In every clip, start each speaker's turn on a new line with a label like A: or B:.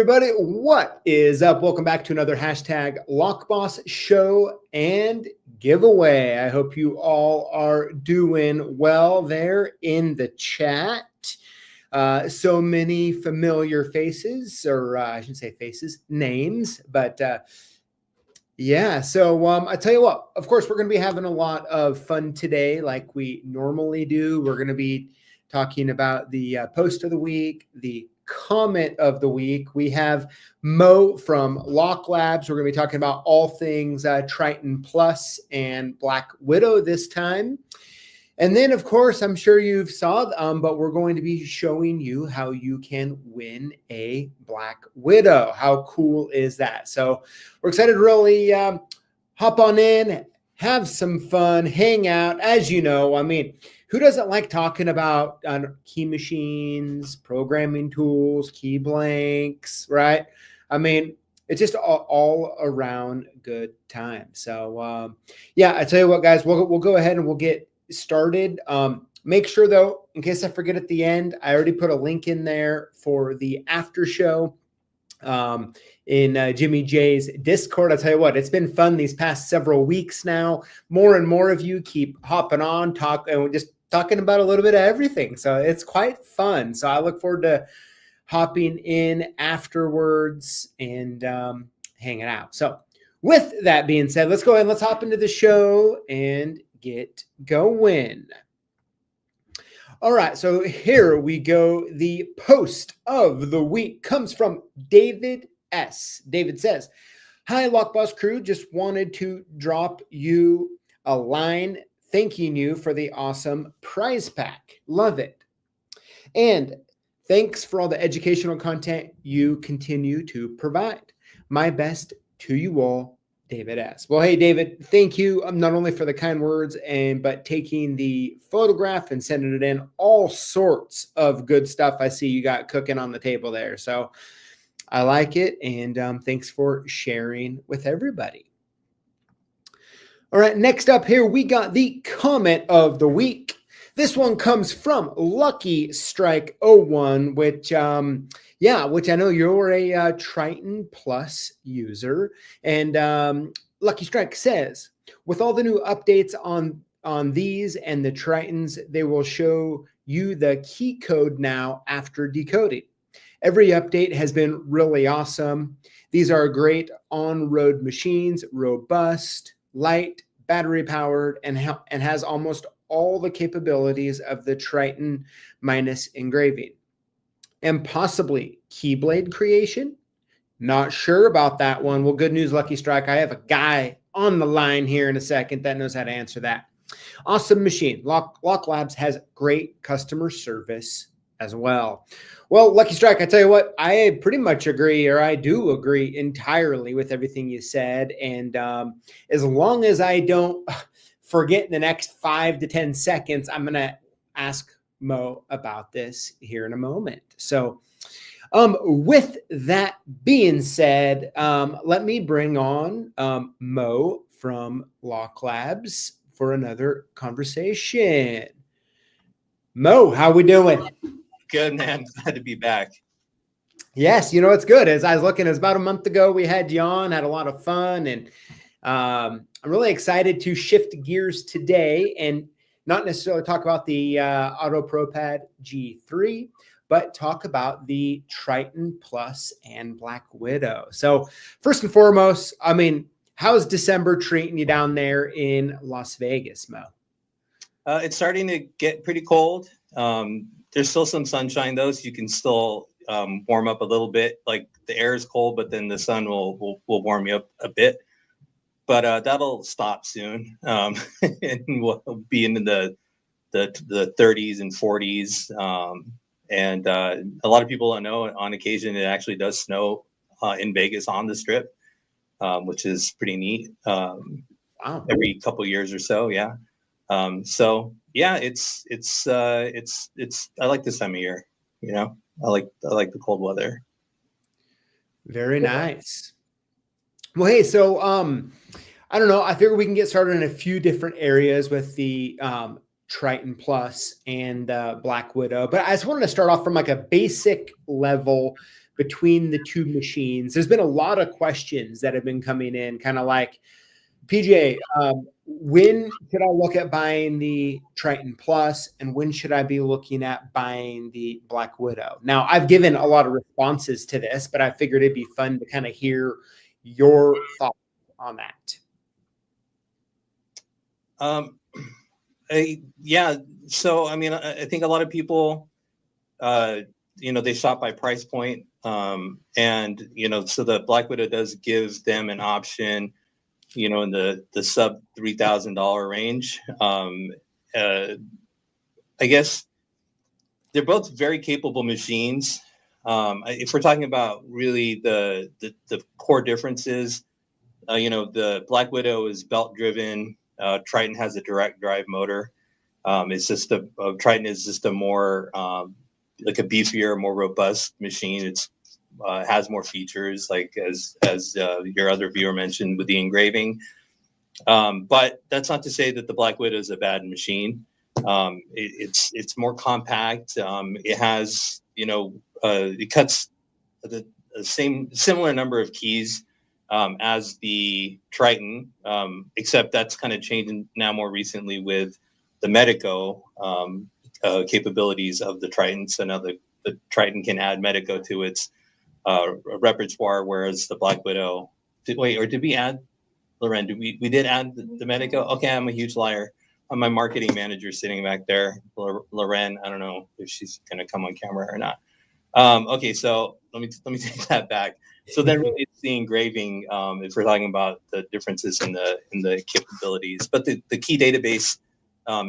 A: everybody, what is up? Welcome back to another hashtag Lockboss Show and Giveaway. I hope you all are doing well there in the chat. So many familiar faces, or I shouldn't say faces, names, but yeah. So I tell you what, of course, we're going to be having a lot of fun today like we normally do. We're going to be talking about the post of the week, the comment of the week. We have Mo from Lock Labs. We're going to be talking about all things Triton Plus and Black Widow this time. And then, of course, I'm sure you've saw, but we're going to be showing you how you can win a Black Widow. How cool is that? So we're excited to really hop on in, have some fun, hang out. As you know, I mean, who doesn't like talking about key machines, programming tools, key blanks, right? I mean, it's just all around good time. So yeah, I tell you what, guys, we'll go ahead and we'll get started. Make sure though, in case I forget at the end, I already put a link in there for the after show in Jimmy J's Discord. I'll tell you what, it's been fun these past several weeks now. More and more of you keep hopping on, talking about a little bit of everything. So it's quite fun. So I look forward to hopping in afterwards and hanging out. So with that being said, let's go ahead and let's hop into the show and get going. All right, so here we go. The post of the week comes from David S. David says, "Hi, Lockboss crew. Just wanted to drop you a line thanking you for the awesome prize pack. Love it. And thanks for all the educational content you continue to provide. My best to you all, David S." Well, hey, David, thank you not only for the kind words, but taking the photograph and sending it in. All sorts of good stuff I see you got cooking on the table there. So I like it. And thanks for sharing with everybody. All right, next up here, we got the comment of the week. This one comes from Lucky Strike 01, which I know you're a Triton Plus user. And Lucky Strike says, with all the new updates on these and the Tritons, they will show you the key code now after decoding. Every update has been really awesome. These are great on-road machines, robust, light, battery powered, and has almost all the capabilities of the Triton minus engraving. And possibly keyblade creation? Not sure about that one. Well, good news, Lucky Strike. I have a guy on the line here in a second that knows how to answer that. Awesome machine. Lock Labs has great customer service as well. Well, Lucky Strike, I tell you what, I pretty much agree, or I do agree entirely with everything you said. And as long as I don't forget in the next 5 to 10 seconds, I'm going to ask Mo about this here in a moment. So with that being said, let me bring on Mo from Lock Labs for another conversation. Mo, how we doing?
B: Good, man. Glad to be back.
A: Yes, you know, it's good. As I was looking, it was about a month ago we had you on, had a lot of fun, and I'm really excited to shift gears today and not necessarily talk about the Auto ProPad G3, but talk about the Triton Plus and Black Widow. So first and foremost, I mean, how's December treating you down there in Las Vegas, Mo?
B: It's starting to get pretty cold. There's still some sunshine though, so you can still warm up a little bit. Like the air is cold, but then the sun will warm you up a bit. But that'll stop soon, and we'll be into the 30s and 40s. And a lot of people I know on occasion it actually does snow in Vegas on the Strip, which is pretty neat. Wow. Every couple years or so, yeah. So yeah, it's I like this time of year, you know. I like the cold weather.
A: Very nice. Well, hey, so I don't know. I figure we can get started in a few different areas with the Triton Plus and Black Widow, but I just wanted to start off from like a basic level between the two machines? There's been a lot of questions that have been coming in, kind of like, PJ, when should I look at buying the Triton Plus, and when should I be looking at buying the Black Widow? Now, I've given a lot of responses to this, but I figured it'd be fun to kind of hear your thoughts on that.
B: Yeah. So, I mean, I think a lot of people, they shop by price point. And, so the Black Widow does give them an option, in the sub $3,000 range. I guess they're both very capable machines. If we're talking about really the core differences, the Black Widow is belt driven. Triton has a direct drive motor. It's just Triton is just a more like a beefier, more robust machine. It's has more features, like as your other viewer mentioned with the engraving. But that's not to say that the Black Widow is a bad machine. It's more compact. It has it cuts the similar number of keys as the Triton, except that's kind of changing now more recently with the Medico capabilities of the Triton. So now the Triton can add Medico to its repertoire, whereas the Black Widow, did we add, Loren? We did add the Medico? Okay, I'm a huge liar. My marketing manager sitting back there, Loren. I don't know if she's gonna come on camera or not. Okay, so let me take that back. So then really it's the engraving, if we're talking about the differences in the capabilities, but the key database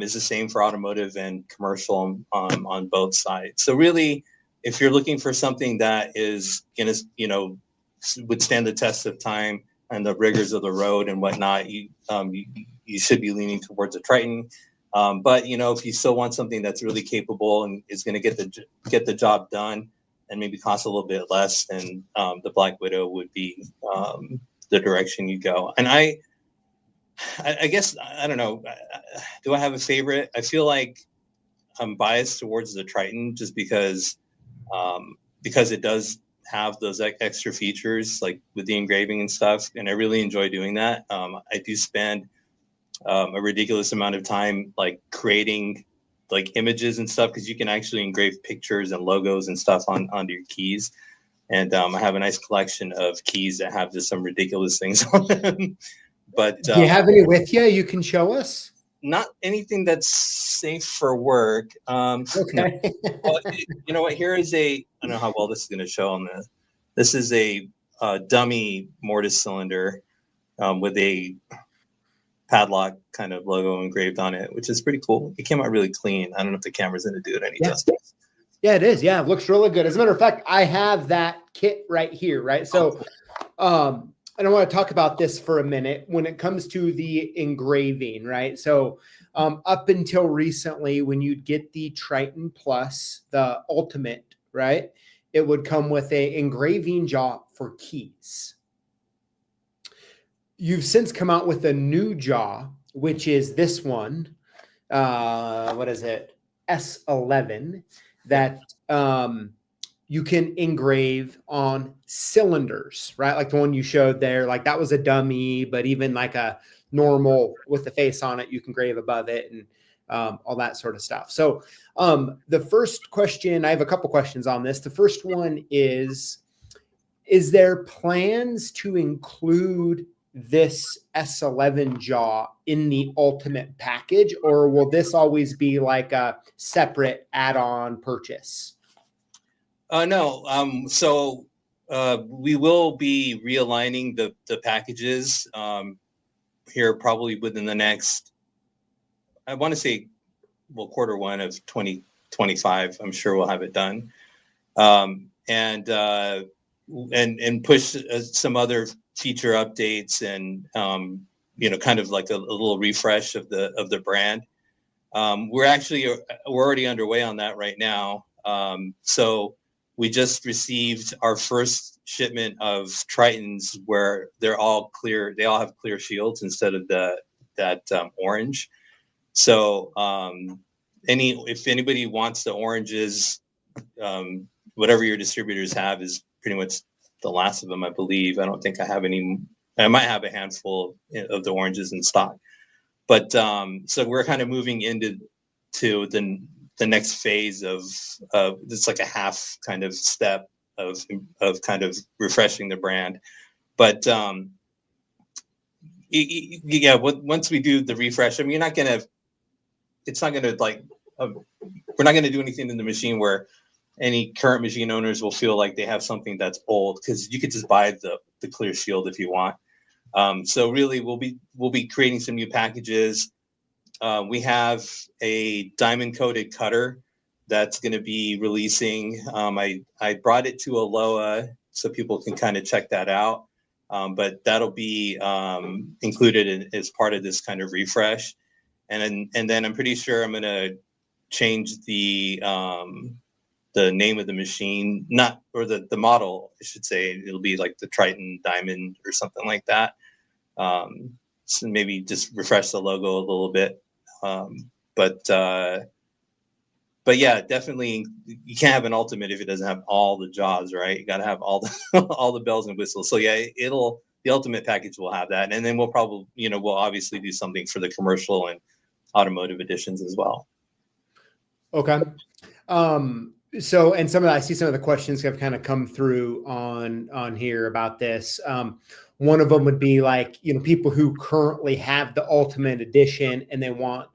B: is the same for automotive and commercial on both sides. So really, if you're looking for something that is going to, withstand the test of time and the rigors of the road and whatnot, you should be leaning towards a Triton. But if you still want something that's really capable and is going to get the job done and maybe cost a little bit less, then the Black Widow would be the direction you go. And I guess, I don't know, do I have a favorite? I feel like I'm biased towards the Triton just because it does have those extra features, like with the engraving and stuff, and I really enjoy doing that. I do spend a ridiculous amount of time like creating like images and stuff, because you can actually engrave pictures and logos and stuff onto your keys. And I have a nice collection of keys that have just some ridiculous things on them. But
A: do you have any with you can show us?
B: Not anything that's safe for work.
A: Okay.
B: No. Well, you know what? Here is I don't know how well this is going to show on this. This is a dummy mortise cylinder with a padlock kind of logo engraved on it, which is pretty cool. It came out really clean. I don't know if the camera's going to do it any justice.
A: Yeah, it is. Yeah, it looks really good. As a matter of fact, I have that kit right here, right? So, and I want to talk about this for a minute when it comes to the engraving, right? So up until recently, when you'd get the Triton Plus, the Ultimate, right, it would come with a engraving jaw for keys. You've since come out with a new jaw, which is this one. What is it? S11, that you can engrave on cylinders, right? Like the one you showed there, like that was a dummy, but even like a normal with the face on it, you can engrave above it and all that sort of stuff. So the first question, I have a couple questions on this. The first one is there plans to include this S11 jaw in the Ultimate package, or will this always be like a separate add-on purchase?
B: No. So we will be realigning the packages here probably within the next, I want to say, quarter one of 2025. I'm sure we'll have it done, and push some other feature updates and kind of like a little refresh of the brand. We're already underway on that right now. So we just received our first shipment of Tritons where they're all clear. They all have clear shields instead of that orange. So if anybody wants the oranges, whatever your distributors have is pretty much the last of them, I believe. I don't think I have any. I might have a handful of the oranges in stock, but so we're kind of moving into the next phase of it's like a half kind of step of kind of refreshing the brand. But yeah, once we do the refresh, I mean, it's not gonna like, we're not gonna do anything in the machine where any current machine owners will feel like they have something that's old, because you could just buy the clear shield if you want. So really, we'll be creating some new packages. We have a diamond coated cutter that's going to be releasing. I brought it to Aloha so people can kind of check that out. But that'll be included as part of this kind of refresh. And then I'm pretty sure I'm going to change the name of the machine, the model, I should say. It'll be like the Triton Diamond or something like that. So maybe just refresh the logo a little bit. But yeah, definitely you can't have an Ultimate if it doesn't have all the jaws, right? You got to have all the all the bells and whistles. So yeah, the Ultimate package will have that, and then we'll probably, we'll obviously do something for the commercial and automotive editions as well.
A: Okay. So, and I see some of the questions have kind of come through on here about this. One of them would be like, people who currently have the Ultimate Edition and they want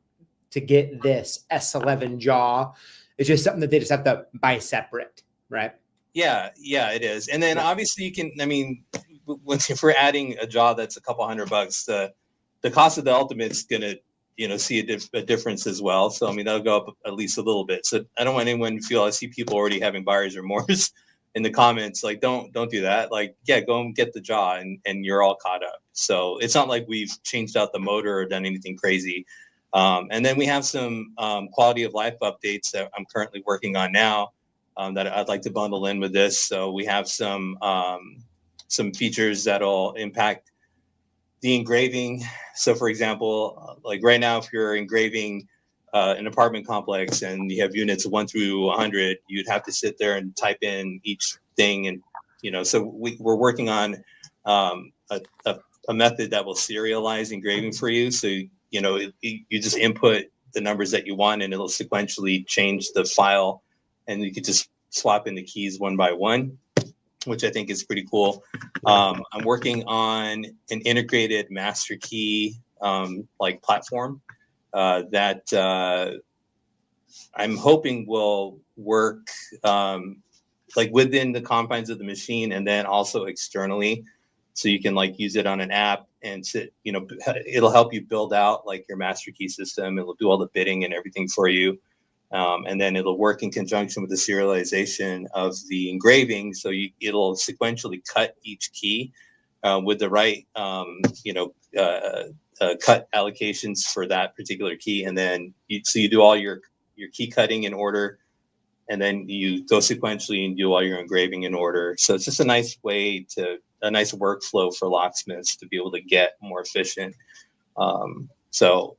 A: to get this S11 jaw. It's just something that they just have to buy separate, right?
B: Yeah, it is. And then obviously you can, I mean, if we're adding a jaw that's a couple $100, the cost of the Ultimate's gonna, see a difference as well. So I mean, that'll go up at least a little bit. So I don't want anyone to feel, I see people already having buyer's remorse in the comments. Like, don't do that. Like, yeah, go and get the jaw and you're all caught up. So it's not like we've changed out the motor or done anything crazy. And then we have some quality of life updates that I'm currently working on now that I'd like to bundle in with this. So we have some features that'll impact the engraving. So for example, like right now, if you're engraving an apartment complex and you have units 1 through 100, you'd have to sit there and type in each thing. And, so we're working on a method that will serialize engraving for you. So, you just input the numbers that you want and it'll sequentially change the file, and you could just swap in the keys one by one, which I think is pretty cool. I'm working on an integrated master key like platform that I'm hoping will work like within the confines of the machine and then also externally. So you can like use it on an app and it'll help you build out like your master key system. It'll do all the bidding and everything for you. And then it'll work in conjunction with the serialization of the engraving. So it'll sequentially cut each key with the right, cut allocations for that particular key. And then you do all your key cutting in order, and then you go sequentially and do all your engraving in order. So it's just a nice workflow for locksmiths to be able to get more efficient. So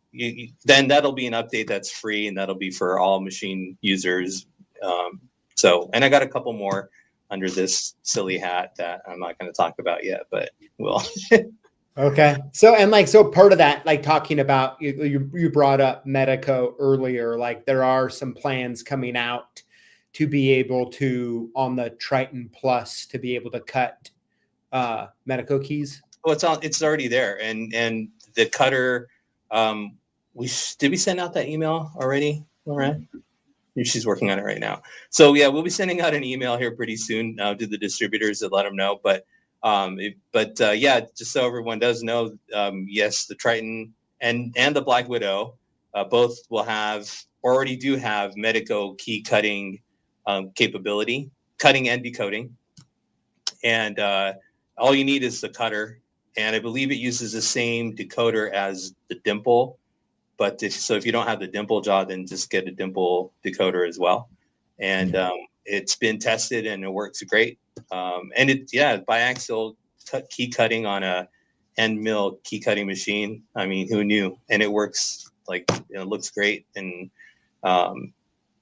B: then that'll be an update that's free, and that'll be for all machine users. And I got a couple more under this silly hat that I'm not going to talk about yet, but we'll.
A: Okay. So part of that, like talking about, you brought up Medico earlier, like there are some plans coming out to be able to, on the Triton Plus, to be able to cut Medico keys.
B: Oh, it's already there. And the cutter, did we send out that email already, Lauren? She's working on it right now. So yeah, we'll be sending out an email here pretty soon to the distributors to let them know. But yeah, just so everyone does know, yes, the Triton and the Black Widow both already do have Medico key cutting capability, cutting and decoding. And all you need is the cutter. And I believe it uses the same decoder as the dimple. But if you don't have the dimple jaw, then just get a dimple decoder as well. And it's been tested and it works great. And biaxial key cutting on a end mill key cutting machine. I mean, who knew? And it works, like, it looks great. And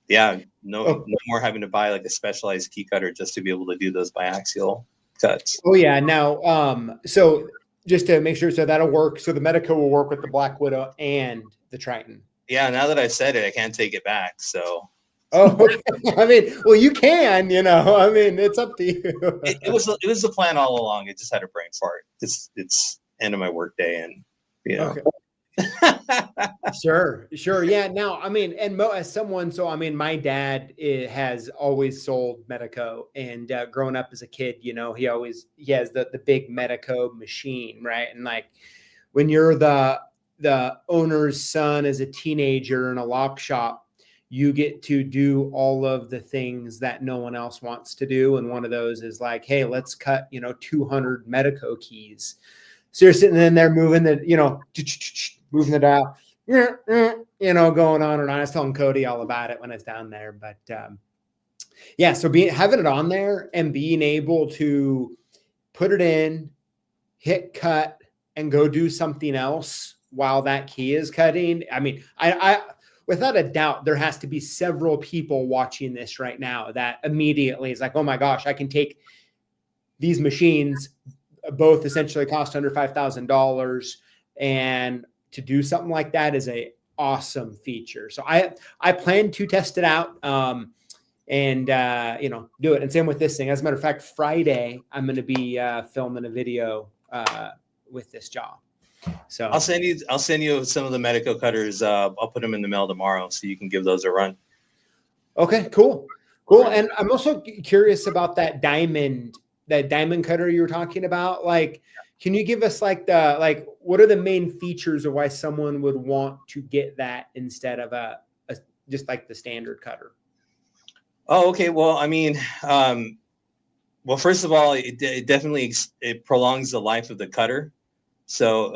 B: Yeah, no more having to buy like a specialized key cutter just to be able to do those biaxial cuts.
A: Oh yeah. Now, so just to make sure, so that'll work. So the Medico will work with the Black Widow and the Triton.
B: Yeah, now that I said it, I can't take it back. So.
A: Oh, okay. I mean, well, you can, I mean, it's up to you.
B: It was the plan all along. It just had a brain fart. It's end of my work day, and
A: Okay. Sure. Yeah. Now, I mean, and as someone, so I mean, my dad has always sold Medico, and growing up as a kid, he has the big Medico machine, right? And like when you're the owner's son as a teenager in a lock shop, you get to do all of the things that no one else wants to do, and one of those is like, hey, let's cut 200 Medico keys. So you're sitting in there moving moving the dial, going on and on. I was telling Cody all about it when I was down there. But yeah, so having it on there and being able to put it in, hit cut, and go do something else while that key is cutting. I mean, I without a doubt, there has to be several people watching this right now that immediately is like, oh my gosh, I can take these machines, both essentially cost under $5,000, and to do something like that is a awesome feature. So I plan to test it out, and do it. And same with this thing. As a matter of fact, Friday I'm going to be filming a video with this job. So
B: I'll send you some of the Medico cutters. I'll put them in the mail tomorrow, so you can give those a run.
A: Okay, cool. And I'm also curious about that diamond cutter you were talking about. Like, can you give us what are the main features of why someone would want to get that instead of a just like the standard cutter?
B: Oh, okay. Well, I mean, well, first of all, it definitely prolongs the life of the cutter. So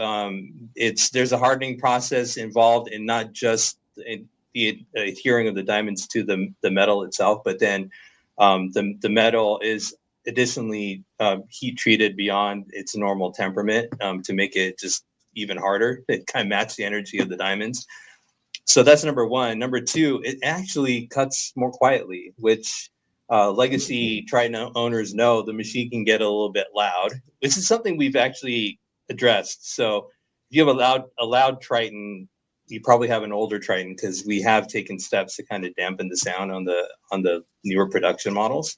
B: there's a hardening process involved in not just the adhering of the diamonds to the metal itself, but then the metal is additionally heat treated beyond its normal temperament to make it just even harder. It kind of match the energy of the diamonds. So that's number one. Number two, it actually cuts more quietly, which legacy Triton owners know the machine can get a little bit loud, which is something we've actually addressed. So if you have a loud Triton, you probably have an older Triton, because we have taken steps to kind of dampen the sound on the newer production models.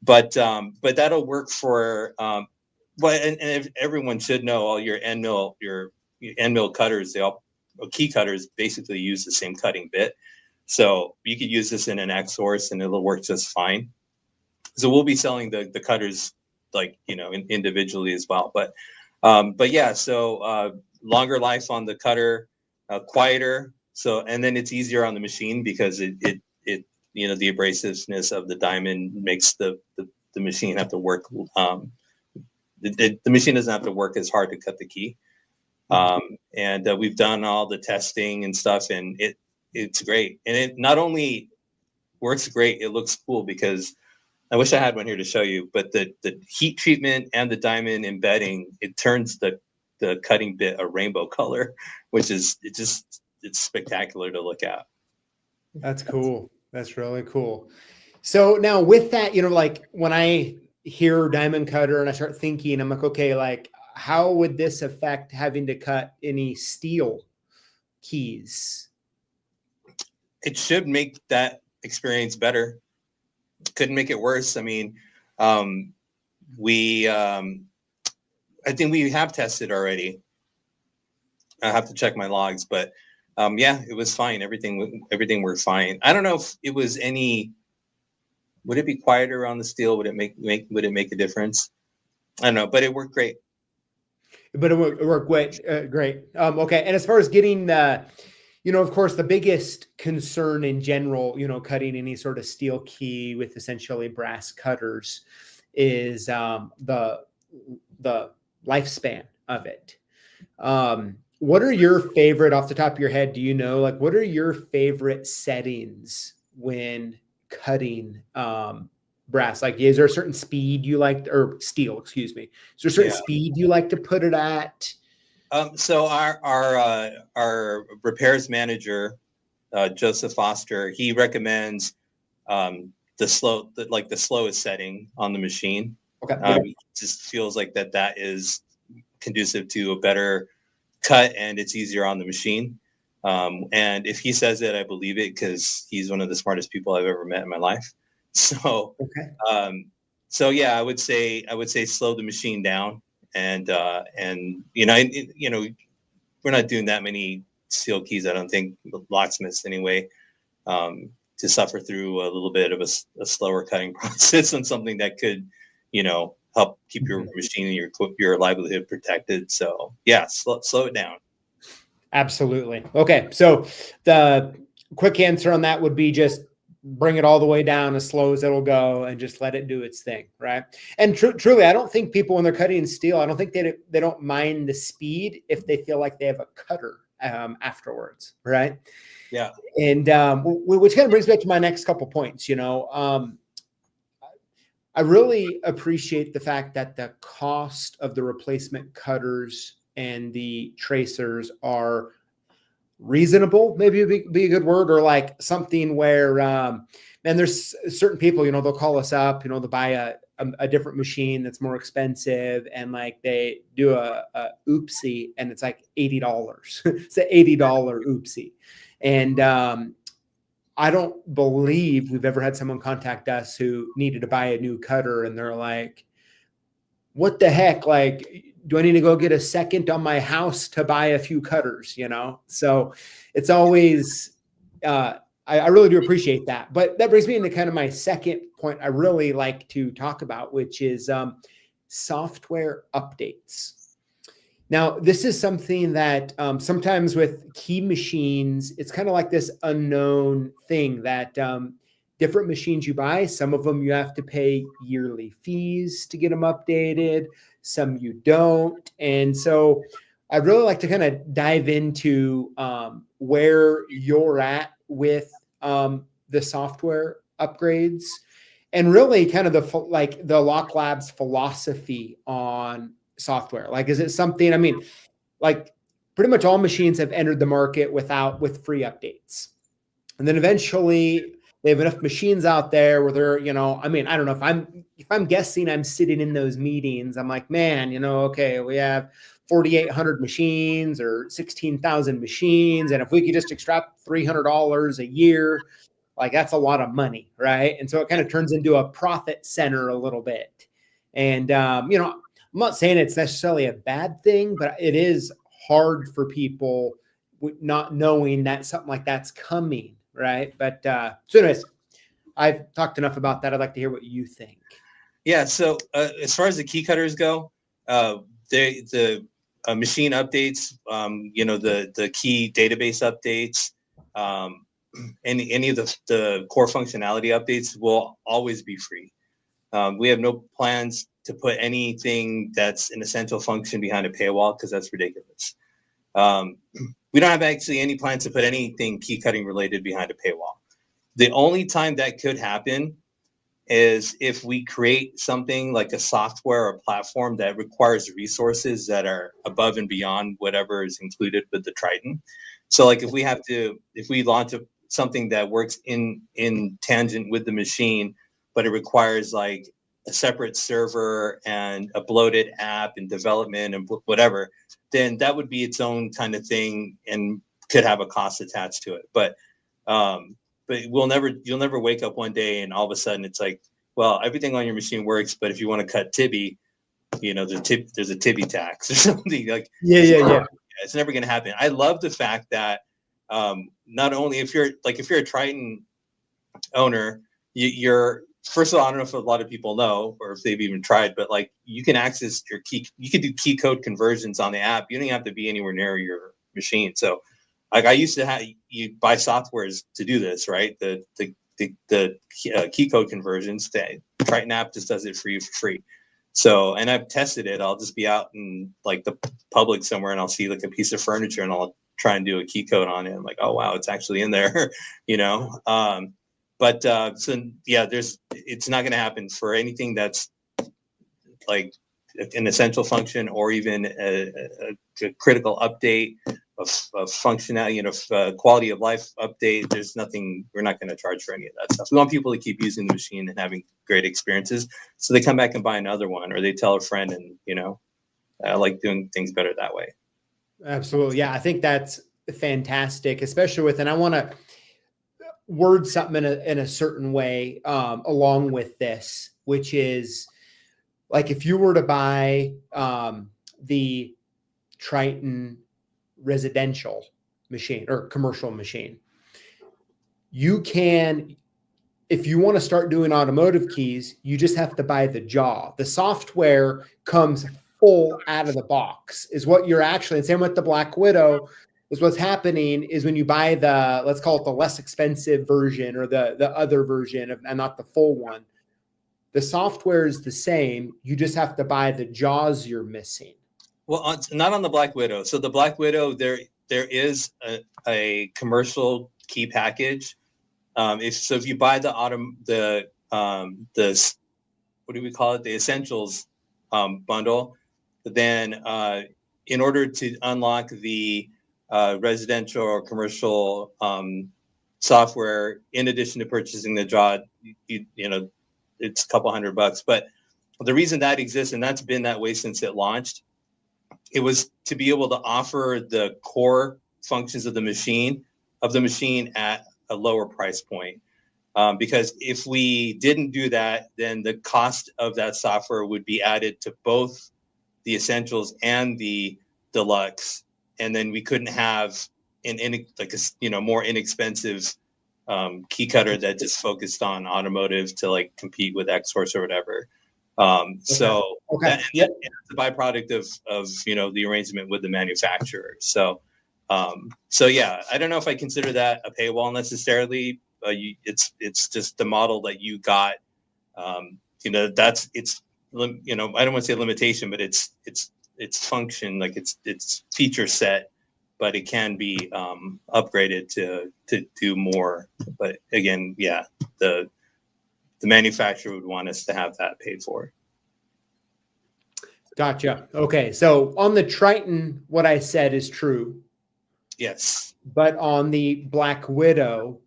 B: But that'll work for and everyone should know all your end mill cutters. Key cutters basically use the same cutting bit, so you could use this in an X source and it'll work just fine. So we'll be selling the cutters individually as well. But yeah, so longer life on the cutter, quieter. So, and then it's easier on the machine because the abrasiveness of the diamond makes the machine have to work. The machine doesn't have to work as hard to cut the key. And we've done all the testing and stuff, and it's great. And it not only works great, it looks cool, because I wish I had one here to show you, but the heat treatment and the diamond embedding, it turns the cutting bit a rainbow color, which is it's spectacular to look at.
A: That's cool. That's really cool. So now with that, like when I hear diamond cutter and I start thinking, I'm like, okay, like how would this affect having to cut any steel keys?
B: It should make that experience better. Couldn't make it worse. I mean, I think we have tested already. I have to check my logs, but yeah, it was fine. Everything worked fine. I don't know if it was would it be quieter on the steel? Would it make a difference? I don't know, but it worked great.
A: But it worked great. Okay. And as far as getting of course, the biggest concern in general, cutting any sort of steel key with essentially brass cutters is the lifespan of it. What are your favorite, off the top of your head, do you know, like what are your favorite settings when cutting brass? Like, is there a certain speed you like, or steel, excuse me? Is there a certain speed you like to put it at?
B: So our repairs manager Joseph Foster, he recommends the slowest setting on the machine.
A: Okay.
B: He just feels like that is conducive to a better cut and it's easier on the machine. And if he says it, I believe it because he's one of the smartest people I've ever met in my life. So, so yeah, I would say slow the machine down, and we're not doing that many seal keys. I don't think, locksmiths anyway, to suffer through a little bit of a slower cutting process on something that could, help keep your machine and your livelihood protected. So yeah, slow it down.
A: Absolutely. Okay. So the quick answer on that would be just bring it all the way down as slow as it'll go and just let it do its thing. Right. And truly, I don't think people, when they're cutting steel, I don't think they don't mind the speed if they feel like they have a cutter afterwards. Right.
B: Yeah.
A: And which kind of brings me back to my next couple points. I really appreciate the fact that the cost of the replacement cutters and the tracers are reasonable, maybe be a good word, or like something where, and there's certain people, they'll call us up, they'll buy a different machine that's more expensive, and like they do a oopsie and it's like $80. It's an $80 oopsie. And I don't believe we've ever had someone contact us who needed to buy a new cutter and they're like, what the heck? Like, do I need to go get a second on my house to buy a few cutters? So it's always, I really do appreciate that. But that brings me into kind of my second point I really like to talk about, which is software updates. Now, this is something that sometimes with key machines, it's kind of like this unknown thing that different machines you buy, some of them you have to pay yearly fees to get them updated, some you don't. And so I'd really like to kind of dive into where you're at with the software upgrades and really kind of the Lock Labs philosophy on software. Like, is it something, like pretty much all machines have entered the market with free updates. And then eventually they have enough machines out there where they're, I don't know, if I'm guessing, I'm sitting in those meetings, I'm like, man, okay, we have 4,800 machines or 16,000 machines. And if we could just extract $300 a year, like that's a lot of money. Right. And so it kind of turns into a profit center a little bit. And, I'm not saying it's necessarily a bad thing, but it is hard for people not knowing that something like that's coming, right? But so anyways, I've talked enough about that. I'd like to hear what you think.
B: Yeah. So as far as the key cutters go, the machine updates, the key database updates, any of the core functionality updates will always be free. We have no plans to put anything that's an essential function behind a paywall because that's ridiculous. We don't have actually any plans to put anything key cutting related behind a paywall. The only time that could happen is if we create something like a software or platform that requires resources that are above and beyond whatever is included with the Triton. So like if we launch something that works in tangent with the machine, but it requires like a separate server and a bloated app and development and whatever, then that would be its own kind of thing and could have a cost attached to it. But you'll never wake up one day and all of a sudden it's like, well, everything on your machine works, but if you want to cut Tibby, there's a Tibby tax or something like.
A: Yeah.
B: It's never going to happen. I love the fact that not only if you're a Triton owner, you're first of all, I don't know if a lot of people know or if they've even tried, but like you can access your key, you can do key code conversions on the app. You don't even have to be anywhere near your machine. So like I used to have, you buy softwares to do this, right? The key code conversions. The Triton app just does it for you for free. So, and I've tested it. I'll just be out in like the public somewhere and I'll see like a piece of furniture and I'll try and do a key code on it. I'm like, oh wow, it's actually in there, But so yeah, it's not going to happen for anything that's like an essential function or even a critical update functionality, quality of life update. There's nothing, we're not going to charge for any of that stuff. We want people to keep using the machine and having great experiences. So they come back and buy another one, or they tell a friend, and, I like doing things better that way.
A: Absolutely. Yeah. I think that's fantastic, especially with, and I want to word something in a certain way along with this, which is like, if you were to buy the Triton residential machine or commercial machine, you can, if you want to start doing automotive keys, you just have to buy the jaw. The software comes full out of the box is what you're actually, and same with the Black Widow, is what's happening is when you buy the, let's call it the less expensive version or the other version of, and not the full one, the software is the same. You just have to buy the jaws you're missing.
B: Well, not on the Black Widow. So the Black Widow, there is a commercial key package. If you buy the what do we call it? The Essentials bundle, then in order to unlock the residential or commercial software, in addition to purchasing the jaw, it's a couple $100. But the reason that exists, and that's been that way since it launched, it was to be able to offer the core functions of the machine at a lower price point. Because if we didn't do that, then the cost of that software would be added to both the Essentials and the Deluxe, and then we couldn't have more inexpensive key cutter that just focused on automotive to like compete with Xsource or whatever. So that's a byproduct of the arrangement with the manufacturer. So yeah, I don't know if I consider that a paywall necessarily. It's just the model that you got. I don't want to say limitation, but it's function, like it's feature set, but it can be upgraded to do more. But again, yeah, the manufacturer would want us to have that paid for.
A: Gotcha. Okay. So on the Triton, what I said is true.
B: Yes.
A: But on the Black Widow,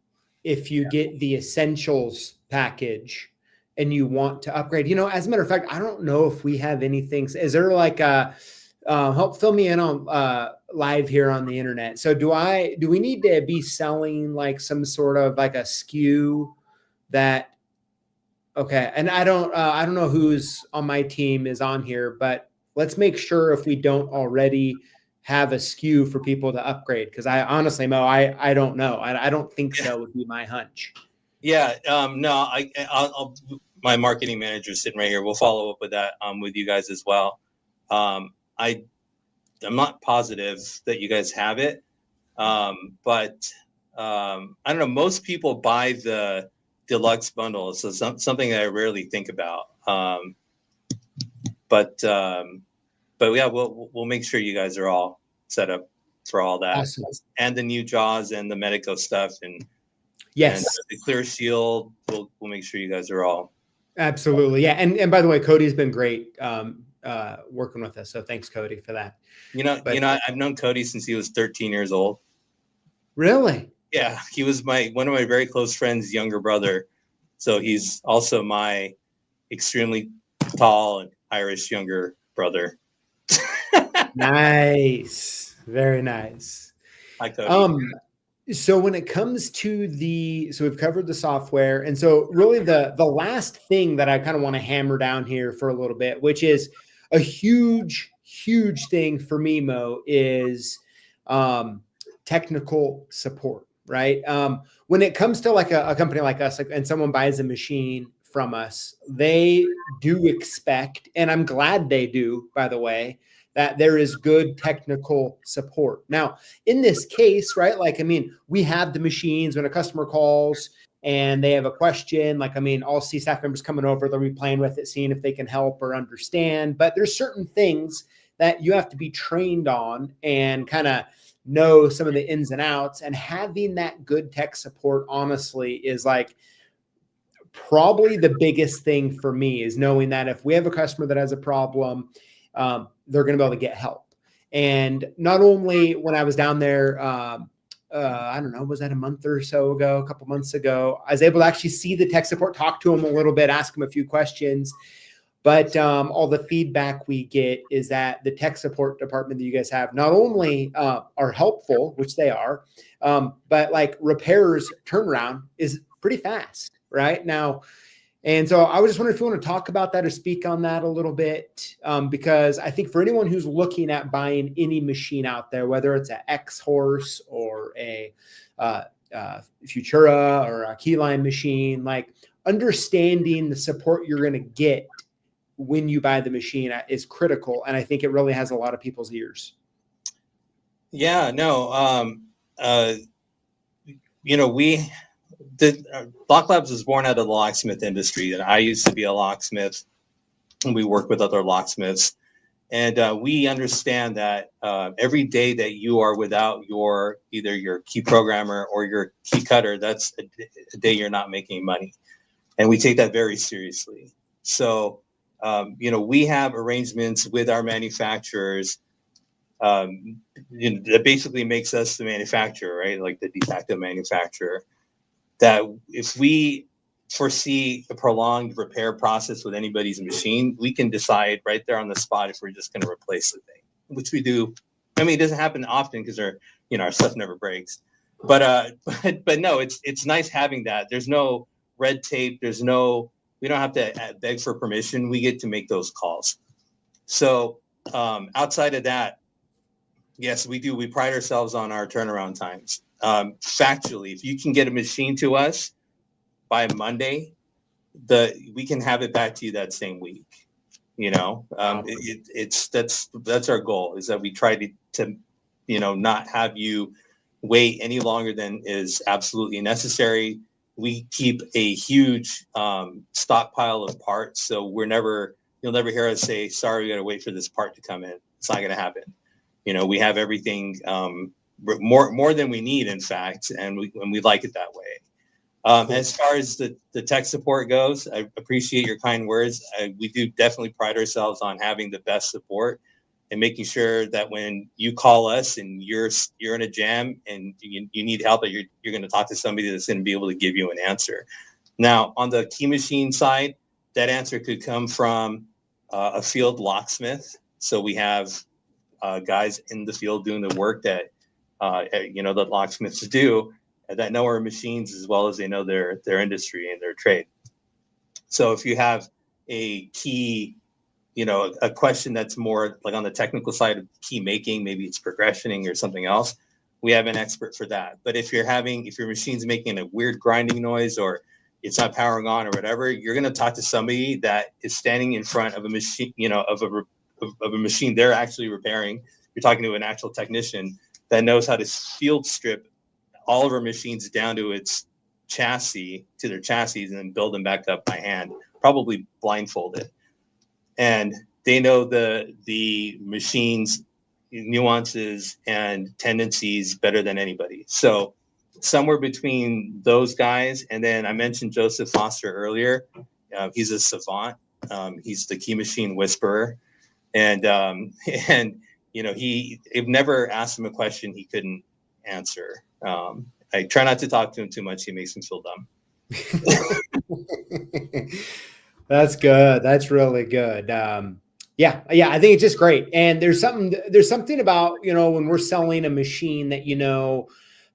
A: if you get the Essentials package and you want to upgrade, as a matter of fact, I don't know if we have anything. Is there like help fill me in on live here on the internet? So do we need to be selling like some sort of like a SKU that, okay. And I don't know who's on my team is on here, but let's make sure if we don't already have a SKU for people to upgrade. Cause I honestly, Mo, I don't know. I don't think so would be my hunch.
B: Yeah. No, I'll my marketing manager is sitting right here. We'll follow up with that with you guys as well. I'm not positive that you guys have it. But I don't know. Most people buy the Deluxe bundle. So something that I rarely think about. But yeah, we'll make sure you guys are all set up for all that.
A: Awesome.
B: And the new jaws and the Medico stuff and
A: yes,
B: and the clear shield. We'll make sure you guys are all.
A: Absolutely. Yeah. And by the way, Cody's been great working with us. So thanks, Cody, for that.
B: I've known Cody since he was 13 years old.
A: Really?
B: Yeah. He was one of my very close friends' younger brother. So he's also my extremely tall and Irish younger brother.
A: Nice. Very nice.
B: Hi, Cody.
A: So when it comes to so we've covered the software. And so really the last thing that I kind of want to hammer down here for a little bit, which is a huge, huge thing for me, Mo, is technical support, right? When it comes to like a company like us, and someone buys a machine from us, they do expect, and I'm glad they do, by the way, that there is good technical support. Now, in this case, right, we have the machines when a customer calls and they have a question, I'll see staff members coming over, they'll be playing with it, seeing if they can help or understand. But there's certain things that you have to be trained on and kind of know some of the ins and outs. And having that good tech support, honestly, is like probably the biggest thing for me, is knowing that if we have a customer that has a problem, they're going to be able to get help. And not only when I was down there, I don't know, was that a month or so ago, a couple months ago, I was able to actually see the tech support, talk to them a little bit, ask them a few questions. But all the feedback we get is that the tech support department that you guys have not only are helpful, which they are, but like repairs turnaround is pretty fast right now. And so I was just wondering if you want to talk about that or speak on that a little bit, because I think for anyone who's looking at buying any machine out there, whether it's an X-Horse or a Futura or a Keyline machine, like understanding the support you're going to get when you buy the machine is critical. And I think it really has a lot of people's ears.
B: Yeah, no. Lock Labs was born out of the locksmith industry, and I used to be a locksmith, and we work with other locksmiths. And we understand that every day that you are without either your key programmer or your key cutter, that's a day you're not making money. And we take that very seriously. So, we have arrangements with our manufacturers that basically makes us the manufacturer, right? Like the de facto manufacturer. That if we foresee a prolonged repair process with anybody's machine, we can decide right there on the spot if we're just going to replace the thing, which we do. I mean, it doesn't happen often because our stuff never breaks. But no, it's nice having that. There's no red tape. We don't have to beg for permission. We get to make those calls. So outside of that, yes, we do. We pride ourselves on our turnaround times. Factually, if you can get a machine to us by Monday, we can have it back to you that same week. That's our goal, is that we try to not have you wait any longer than is absolutely necessary. We keep a huge stockpile of parts, so you'll never hear us say, sorry, we got to wait for this part to come in. It's not going to happen. We have everything more than we need, in fact, and we like it that way. Cool. As far as the tech support goes, I appreciate your kind words. We do definitely pride ourselves on having the best support and making sure that when you call us and you're in a jam and you need help, that you're going to talk to somebody that's going to be able to give you an answer. Now, on the key machine side, that answer could come from a field locksmith. So we have guys in the field doing the work that that locksmiths do, that know our machines as well as they know their industry and their trade. So if you have a key, a question that's more like on the technical side of key making, maybe it's progressioning or something else, we have an expert for that. But if your machine's making a weird grinding noise or it's not powering on or whatever, you're going to talk to somebody that is standing in front of a machine, of a machine they're actually repairing. You're talking to an actual technician that knows how to field strip all of our machines down to their chassis, and then build them back up by hand, probably blindfolded. And they know the machine's nuances and tendencies better than anybody. So somewhere between those guys, and then I mentioned Joseph Foster earlier. He's a savant. He's the key machine whisperer. And I've never asked him a question he couldn't answer. I try not to talk to him too much. He makes me feel dumb.
A: That's good. That's really good. Yeah, I think it's just great. And there's something about, when we're selling a machine that,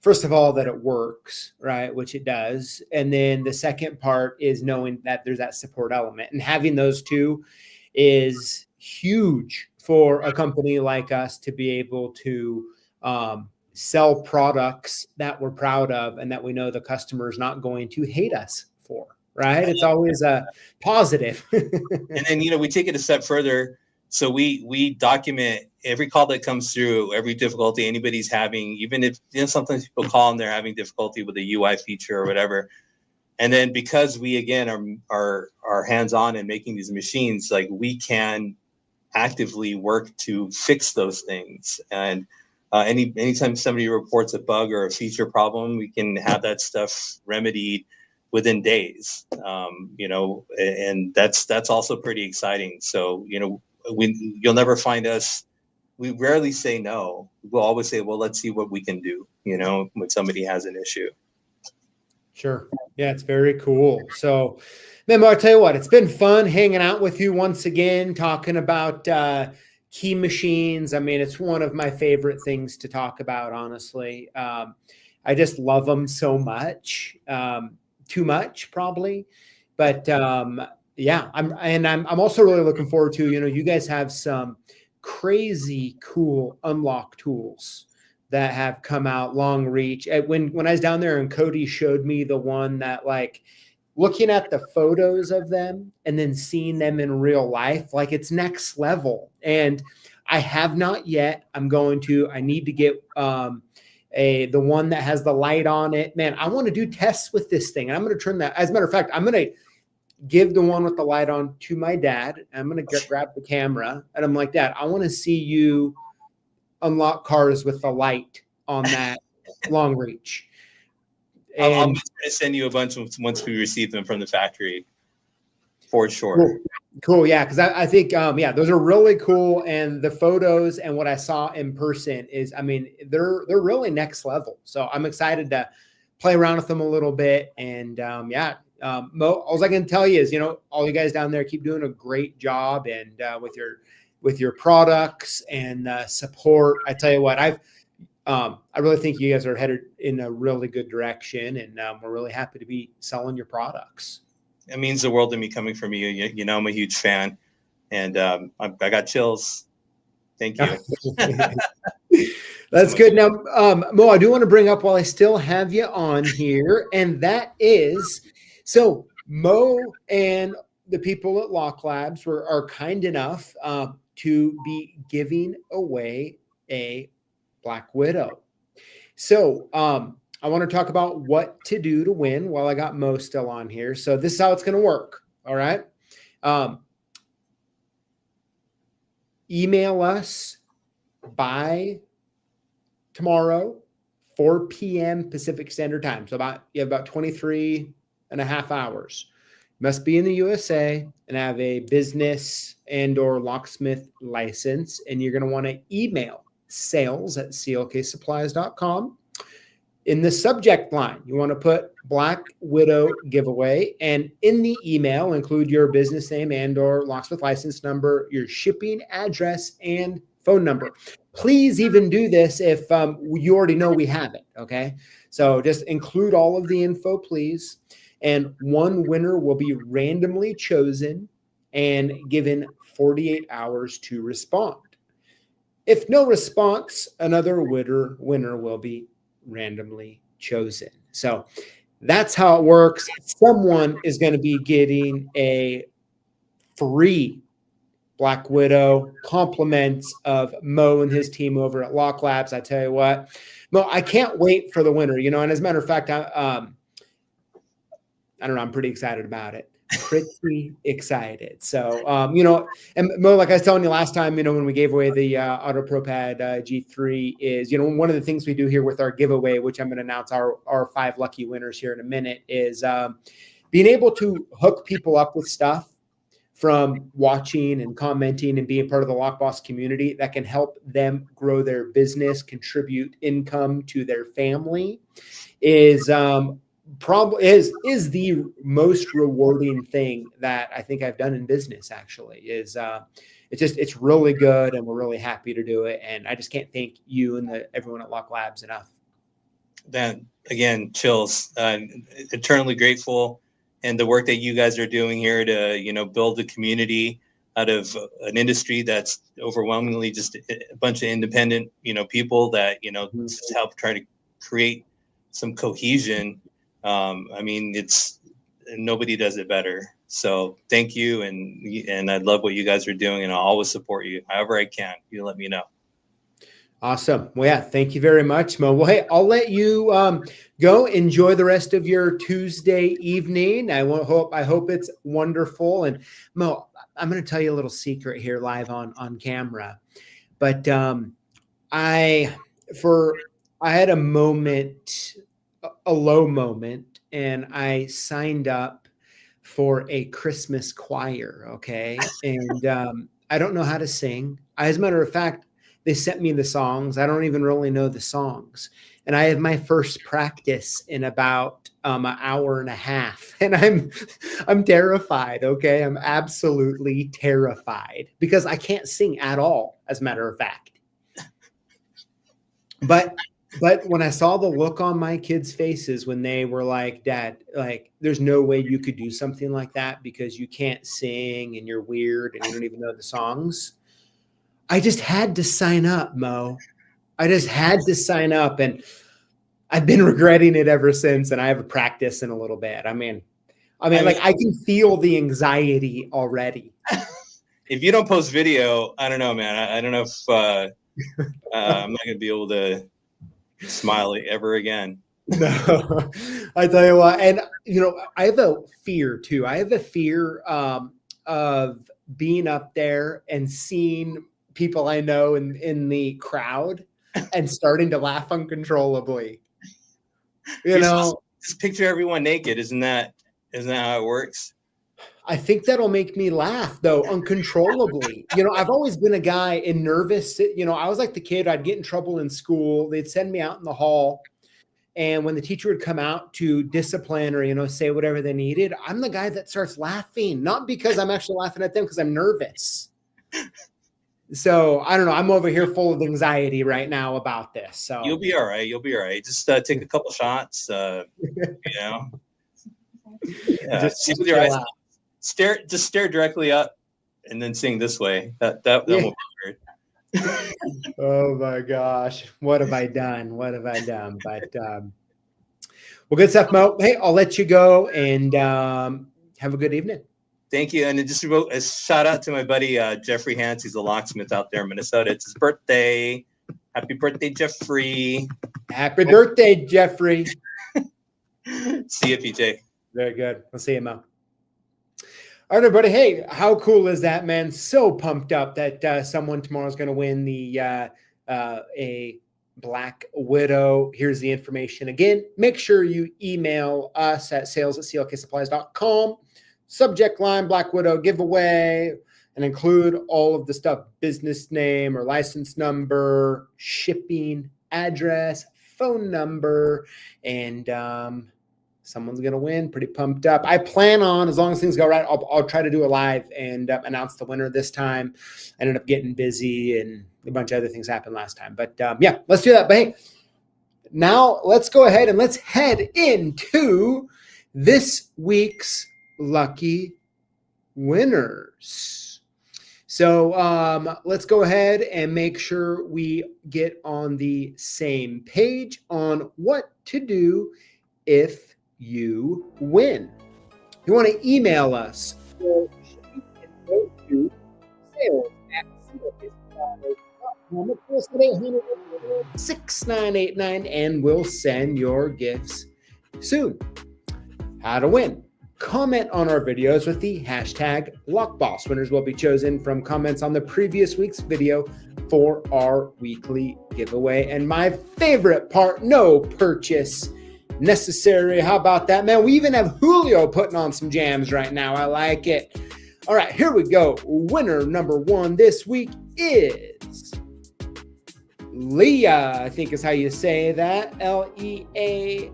A: first of all, that it works, right? Which it does. And then the second part is knowing that there's that support element, and having those two is huge for a company like us to be able to sell products that we're proud of and that we know the customer is not going to hate us for, right? It's always a positive.
B: And then, we take it a step further. So we document every call that comes through, every difficulty anybody's having, even if sometimes people call and they're having difficulty with a UI feature or whatever. And then because we, again, are hands-on in making these machines, like we can actively work to fix those things. And anytime somebody reports a bug or a feature problem, we can have that stuff remedied within days. And that's also pretty exciting. So, you'll never find us we rarely say no. We'll always say, well, let's see what we can do, when somebody has an issue.
A: Sure. Yeah, it's very cool. So, Memo, I'll tell you what, it's been fun hanging out with you once again, talking about key machines. I mean, it's one of my favorite things to talk about, honestly. I just love them so much, too much probably. But yeah, I'm also really looking forward to, you guys have some crazy cool unlock tools that have come out, long reach. When I was down there and Cody showed me the one that, like, looking at the photos of them and then seeing them in real life, like, it's next level. And I have not yet. I need to get the one that has the light on it. Man, I want to do tests with this thing. And I'm going to turn that. As a matter of fact, I'm going to give the one with the light on to my dad. I'm going to grab the camera and I'm like, Dad, I want to see you unlock cars with the light on that long reach. And
B: I'm going to send you a bunch once we receive them from the factory, for sure.
A: Cool. Yeah. Cause I think, those are really cool. And the photos and what I saw in person is, I mean, they're really next level. So I'm excited to play around with them a little bit. And Mo, all I can tell you is, all you guys down there keep doing a great job. And with your products and support. I tell you what, I really think you guys are headed in a really good direction, and we're really happy to be selling your products.
B: It means the world to me coming from you. I'm a huge fan, and I got chills. Thank you.
A: That's good. Now, Mo, I do want to bring up while I still have you on here, and that is, so Mo and the people at Lock Labs are kind enough to be giving away a Black Widow. So I want to talk about what to do to win while I got Mo still on here. So this is how it's going to work. All right. Email us by tomorrow, 4 p.m. Pacific Standard Time. So you have about 23 and a half hours. Must be in the USA and have a business and/or locksmith license. And you're going to want to email sales@CLKsupplies.com. In the subject line, you want to put Black Widow giveaway. And in the email, include your business name and/or locksmith license number, your shipping address, and phone number. Please even do this if you already know we have it. Okay. So just include all of the info, please. And one winner will be randomly chosen and given 48 hours to respond. If no response, another winner will be randomly chosen. So that's how it works. Someone is going to be getting a free Black Widow, compliments of Mo and his team over at Lock Labs. I tell you what, Mo, I can't wait for the winner, and as a matter of fact, I don't know. I'm pretty excited about it. Pretty excited. So, and Mo, like I was telling you last time, when we gave away the AutoProPad G3 is, one of the things we do here with our giveaway, which I'm going to announce our 5 lucky winners here in a minute, is being able to hook people up with stuff from watching and commenting and being part of the Lockboss community that can help them grow their business, contribute income to their family is probably is the most rewarding thing that I think I've done in business. Actually, is it's really good, and we're really happy to do it. And I just can't thank you and everyone at Lock Labs enough.
B: That again, chills. Eternally grateful, and the work that you guys are doing here to build a community out of an industry that's overwhelmingly just a bunch of independent people that just help try to create some cohesion. I mean, nobody does it better. So thank you. And I love what you guys are doing, and I'll always support you however I can. You let me know.
A: Awesome. Well, yeah, thank you very much, Mo. Well, hey, I'll let you go enjoy the rest of your Tuesday evening. I hope it's wonderful. And Mo, I'm going to tell you a little secret here live on camera, but I had a low moment, and I signed up for a Christmas choir. Okay. And I don't know how to sing. As a matter of fact, They sent me the songs. I don't even really know the songs. And I have my first practice in about an hour and a half. And I'm terrified, okay? I'm absolutely terrified because I can't sing at all, as a matter of fact. But when I saw the look on my kids' faces when they were like, Dad, like, there's no way you could do something like that because you can't sing and you're weird and you don't even know the songs. I just had to sign up, Mo. I just had to sign up, and I've been regretting it ever since. And I have a practice in a little bit. I mean, like, I can feel the anxiety already.
B: If you don't post video, I don't know, man. I don't know if I'm not gonna be able to smile ever again.
A: No, I tell you what, and I have a fear too. I have a fear of being up there and seeing people I know in the crowd and starting to laugh uncontrollably.
B: Just picture everyone naked. Isn't that how it works?
A: I think that'll make me laugh though, uncontrollably. I've always been a guy and nervous. I was like the kid, I'd get in trouble in school. They'd send me out in the hall. And when the teacher would come out to discipline or, say whatever they needed, I'm the guy that starts laughing, not because I'm actually laughing at them, because I'm nervous. So I don't know. I'm over here full of anxiety right now about this. So
B: you'll be all right. You'll be all right. Just take a couple shots, Yeah, just see with your eyes. Just stare directly up and then sing this way. That won't be weird.
A: Oh my gosh. What have I done? What have I done? But well, good stuff, Mo. Hey, I'll let you go and have a good evening.
B: Thank you. And just a shout out to my buddy Jeffrey Hans. He's a locksmith out there in Minnesota. It's his birthday. Happy birthday, Jeffrey.
A: Happy birthday, Jeffrey.
B: See you, PJ.
A: Very good. I'll see you, Mo. All right, everybody. Hey, how cool is that, man? So pumped up that someone tomorrow is going to win the a Black Widow. Here's the information again. Make sure you email us at sales@clksupplies.com. Subject line, Black Widow giveaway, and include all of the stuff: business name or license number, shipping address, phone number, and someone's going to win. Pretty pumped up. I plan on, as long as things go right, I'll try to do a live and announce the winner this time. I ended up getting busy and a bunch of other things happened last time. But yeah, let's do that. But hey, now let's go ahead and let's head into this week's lucky winners. So let's go ahead and make sure we get on the same page on what to do if you win. You want to email us or go to sales@CLKsupplies.com, and we'll send your gifts soon. How to win. Comment on our videos with the hashtag Lockboss. Winners will be chosen from comments on the previous week's video for our weekly giveaway. And my favorite part, no purchase necessary. How about that, man? We even have Julio putting on some jams right now. I like it. All right, here we go. Winner number one this week is Leah, I think is how you say that. Leah.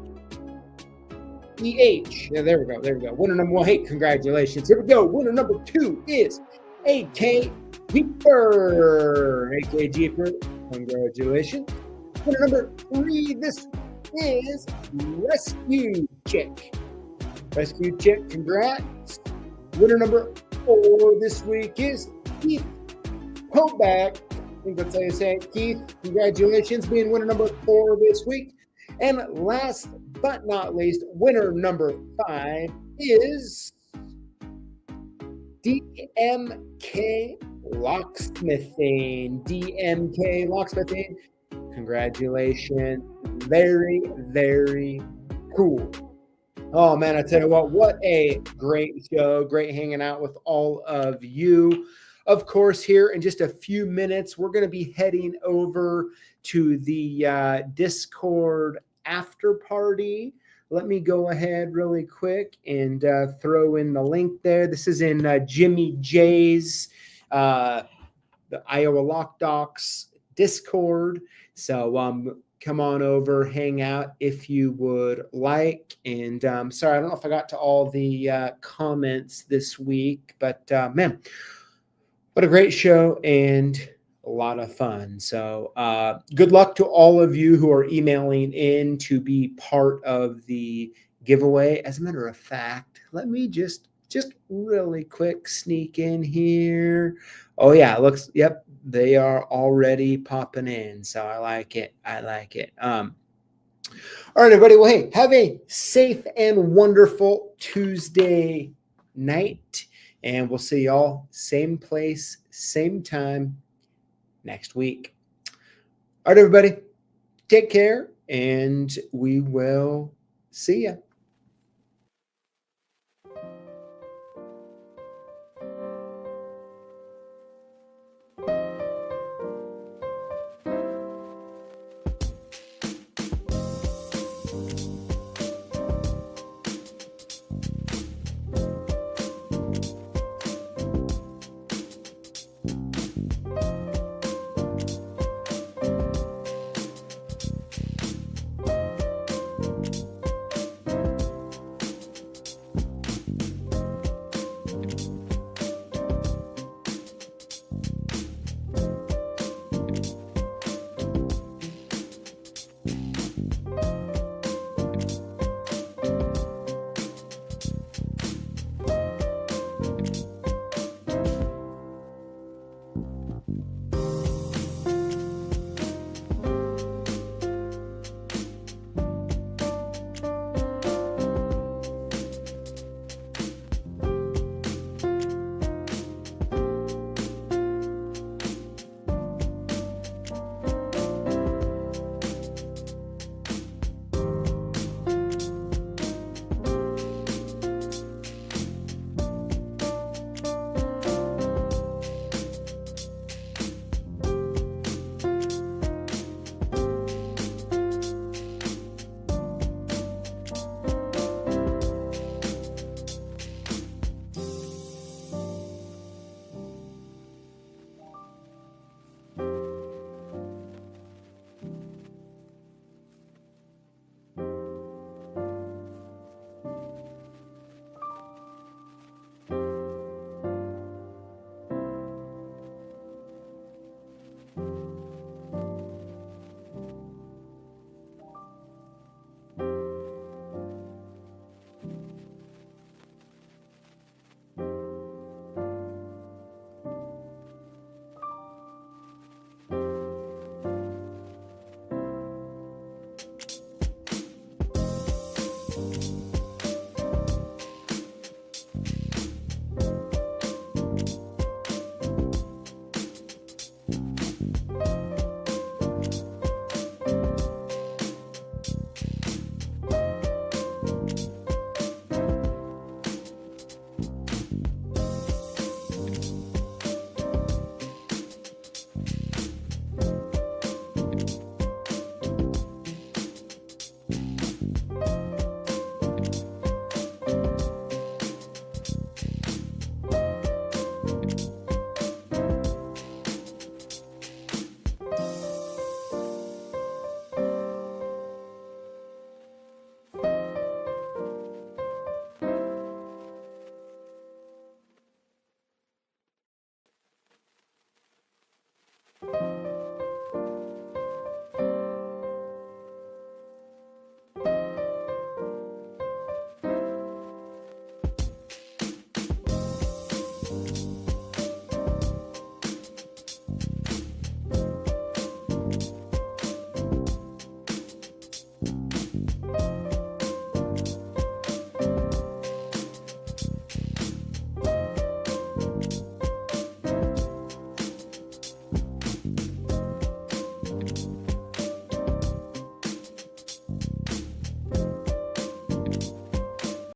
A: Yeah, there we go. There we go. Winner number one. Hey, congratulations. Here we go. Winner number two is AK Jeeper. AK Jeeper, congratulations. Winner number three this is Rescue Chick. Rescue Chick, congrats. Winner number four this week is Keith Hoback. I think that's how you say it. Keith, congratulations, being winner number 4 this week. And last but not least, winner number 5 is DMK Locksmithing. DMK Locksmithing. Congratulations. Very, very cool. Oh, man, I tell you what a great show. Great hanging out with all of you. Of course, here in just a few minutes, we're going to be heading over to the Discord after party. Let me go ahead really quick and throw in the link there. This is in Jimmy J's, the Iowa Lock Docs Discord. So come on over, hang out if you would like. And sorry, I don't know if I got to all the comments this week, but man, what a great show and a lot of fun. So good luck to all of you who are emailing in to be part of the giveaway. As a matter of fact, let me just really quick sneak in here. Oh yeah, yep, they are already popping in. So I like it. All right, everybody. Well, hey, have a safe and wonderful Tuesday night. And we'll see y'all same place, same time next week. All right, everybody. Take care, and we will see ya.